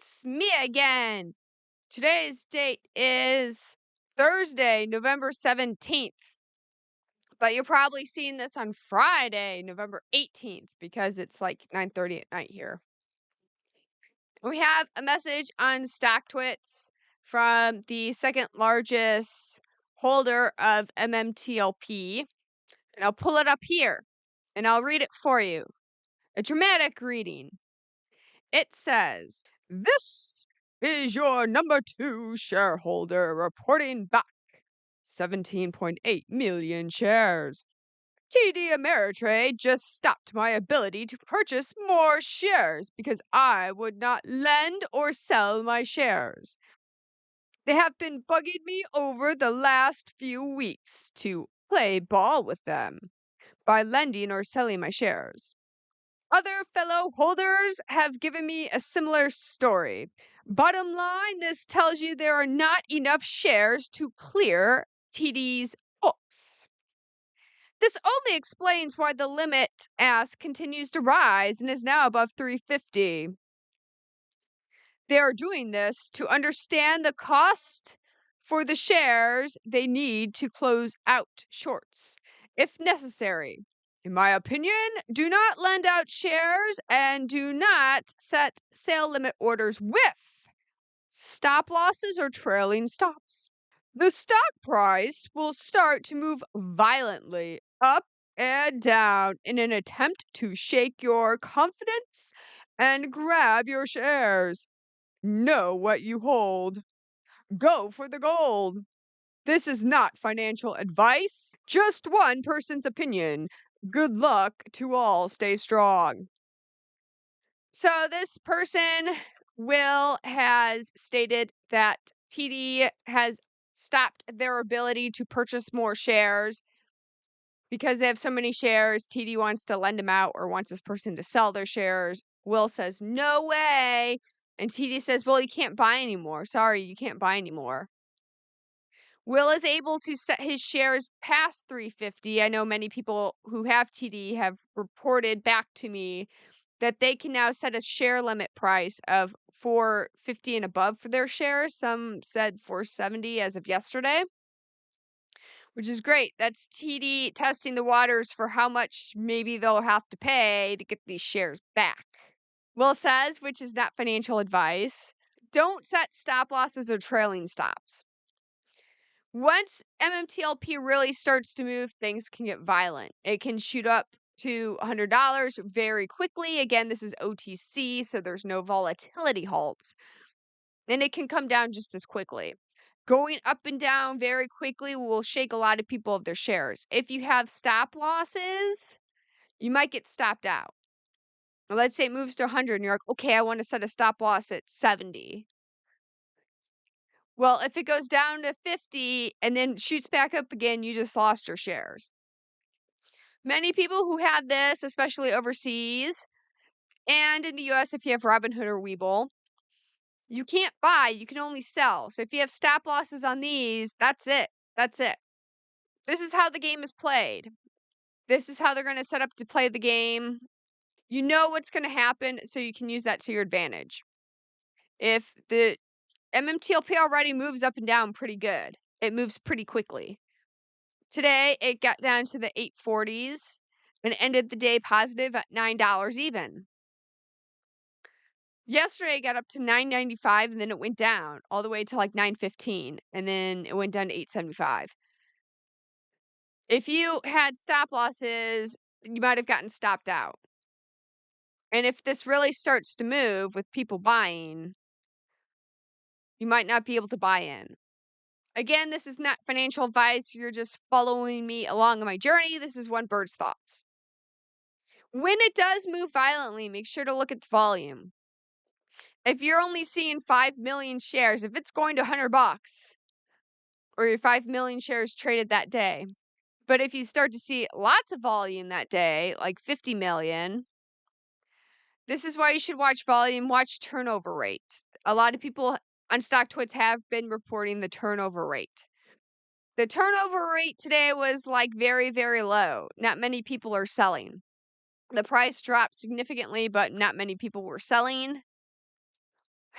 It's me again. Today's date is Thursday, November 17th. But you're probably seeing this on Friday, November 18th, because it's like 9:30 at night here. We have a message on StockTwits from the second largest holder of MMTLP. And I'll pull it up here and I'll read it for you. A dramatic reading. It says, "This is your number 2 shareholder reporting back 17.8 million shares. TD Ameritrade just stopped my ability to purchase more shares because I would not lend or sell my shares. They have been bugging me over the last few weeks to play ball with them by lending or selling my shares. Other fellow holders have given me a similar story. Bottom line, this tells you there are not enough shares to clear TD's books. This only explains why the limit ask continues to rise and is now above 350. They are doing this to understand the cost for the shares they need to close out shorts, if necessary. In my opinion, do not lend out shares and do not set sale limit orders with stop losses or trailing stops. The stock price will start to move violently up and down in an attempt to shake your confidence and grab your shares. Know what you hold. Go for the gold. This is not financial advice, just one person's opinion. Good luck to all. Stay strong." So this person, Will, has stated that TD has stopped their ability to purchase more shares because they have so many shares. TD wants to lend them out or wants this person to sell their shares. Will says, "No way." And TD says, "Well, you can't buy anymore. Sorry, you can't buy anymore." Will is able to set his shares past 350. I know many people who have TD have reported back to me that they can now set a share limit price of 450 and above for their shares. Some said 470 as of yesterday, which is great. That's TD testing the waters for how much maybe they'll have to pay to get these shares back. Will says, which is not financial advice, don't set stop losses or trailing stops. Once MMTLP really starts to move, things can get violent. It can shoot up to $100 very quickly. Again, this is OTC, so there's no volatility halts. And it can come down just as quickly. Going up and down very quickly will shake a lot of people of their shares. If you have stop losses, you might get stopped out. Let's say it moves to 100 and you're like, okay, I want to set a stop loss at 70. Well, if it goes down to 50 and then shoots back up again, you just lost your shares. Many people who have this, especially overseas and in the US, if you have Robinhood or Webull, you can't buy, you can only sell. So if you have stop losses on these, that's it. That's it. This is how the game is played. This is how they're going to set up to play the game. You know what's going to happen, so you can use that to your advantage. If the MMTLP already moves up and down pretty good, it moves pretty quickly. Today, it got down to the 840s and ended the day positive at $9 even. Yesterday, it got up to $9.95 and then it went down all the way to like $9.15 and then it went down to $8.75. If you had stop losses, you might have gotten stopped out. And if this really starts to move with people buying, you might not be able to buy in. Again, this is not financial advice. You're just following me along on my journey. This is one bird's thoughts. When it does move violently, make sure to look at the volume. If you're only seeing 5 million shares, if it's going to $100 or your 5 million shares traded that day, but if you start to see lots of volume that day, like 50 million, this is why you should watch volume, watch turnover rate. A lot of people on StockTwits have been reporting the turnover rate. The turnover rate today was like very, very low. Not many people are selling. The price dropped significantly, but not many people were selling.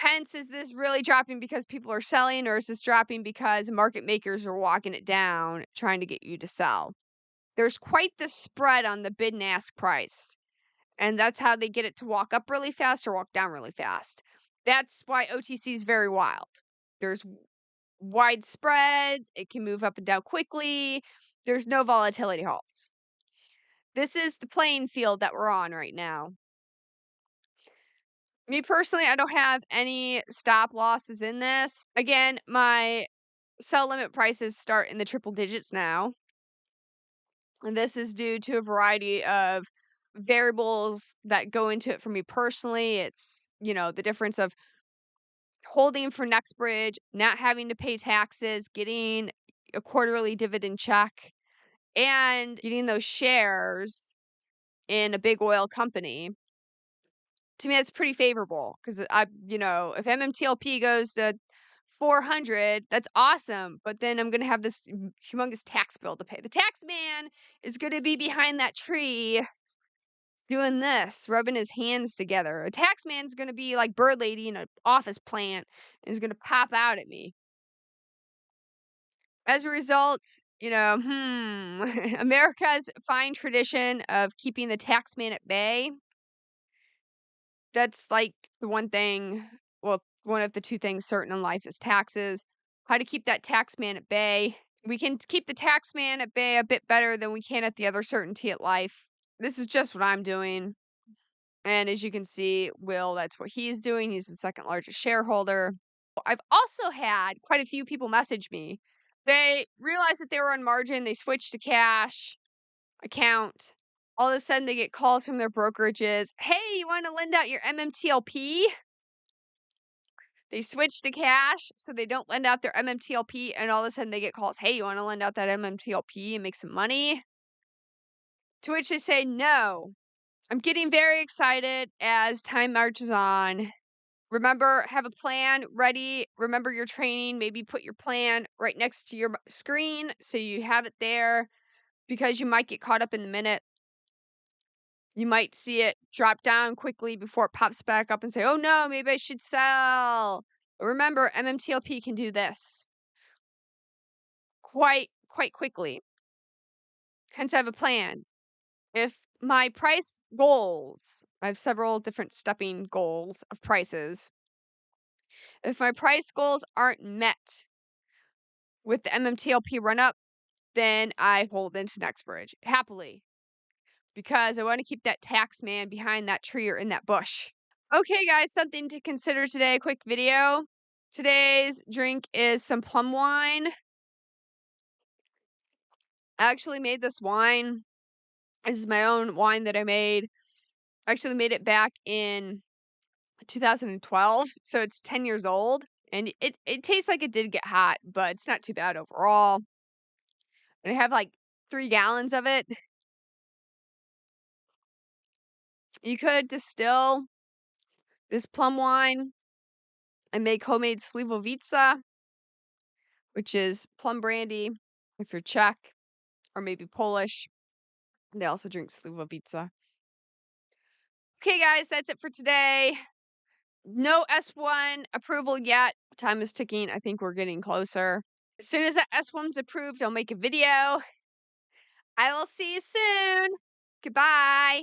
Hence, is this really dropping because people are selling, or is this dropping because market makers are walking it down, trying to get you to sell? There's quite the spread on the bid and ask price, and that's how they get it to walk up really fast or walk down really fast. That's why OTC is very wild. There's wide spreads, it can move up and down quickly, there's no volatility halts. This is the playing field that we're on right now. Me personally, I don't have any stop losses in this. Again, my sell limit prices start in the triple digits now. And this is due to a variety of variables that go into it for me personally. It's, the difference of holding for next bridge, not having to pay taxes, getting a quarterly dividend check, and getting those shares in a big oil company. To me, that's pretty favorable because if MMTLP goes to 400, that's awesome. But then I'm going to have this humongous tax bill to pay. The tax man is going to be behind that tree doing this, rubbing his hands together. A tax man's going to be like Bird Lady in an office plant and is going to pop out at me. As a result, America's fine tradition of keeping the tax man at bay. That's like the one thing, well, one of the two things certain in life is taxes. How to keep that tax man at bay. We can keep the tax man at bay a bit better than we can at the other certainty at life. This is just what I'm doing. And as you can see, Will, that's what he's doing. He's the second largest shareholder. I've also had quite a few people message me. They realized that they were on margin. They switched to cash account. All of a sudden, they get calls from their brokerages. Hey, you want to lend out your MMTLP? They switch to cash, so they don't lend out their MMTLP, and all of a sudden they get calls. Hey, you want to lend out that MMTLP and make some money? To which they say, no. I'm getting very excited as time marches on. Remember, have a plan ready. Remember your training. Maybe put your plan right next to your screen so you have it there because you might get caught up in the minute. You might see it drop down quickly before it pops back up and say, oh no, maybe I should sell. But remember, MMTLP can do this quite quickly. Hence, I have a plan. If my price goals, I have several different stepping goals of prices. If my price goals aren't met with the MMTLP run up, then I hold into next bridge happily because I want to keep that tax man behind that tree or in that bush. Okay, guys, something to consider today. Quick video. Today's drink is some plum wine. I actually made this wine. This is my own wine that I made. I actually made it back in 2012, so it's 10 years old. And it tastes like it did get hot, but it's not too bad overall. And I have like 3 gallons of it. You could distill this plum wine and make homemade slivovitsa, which is plum brandy if you're Czech or maybe Polish. They also drink slivovitsa. Okay, guys, that's it for today. No S1 approval yet. Time is ticking. I think we're getting closer. As soon as that S1's approved, I'll make a video. I will see you soon. Goodbye.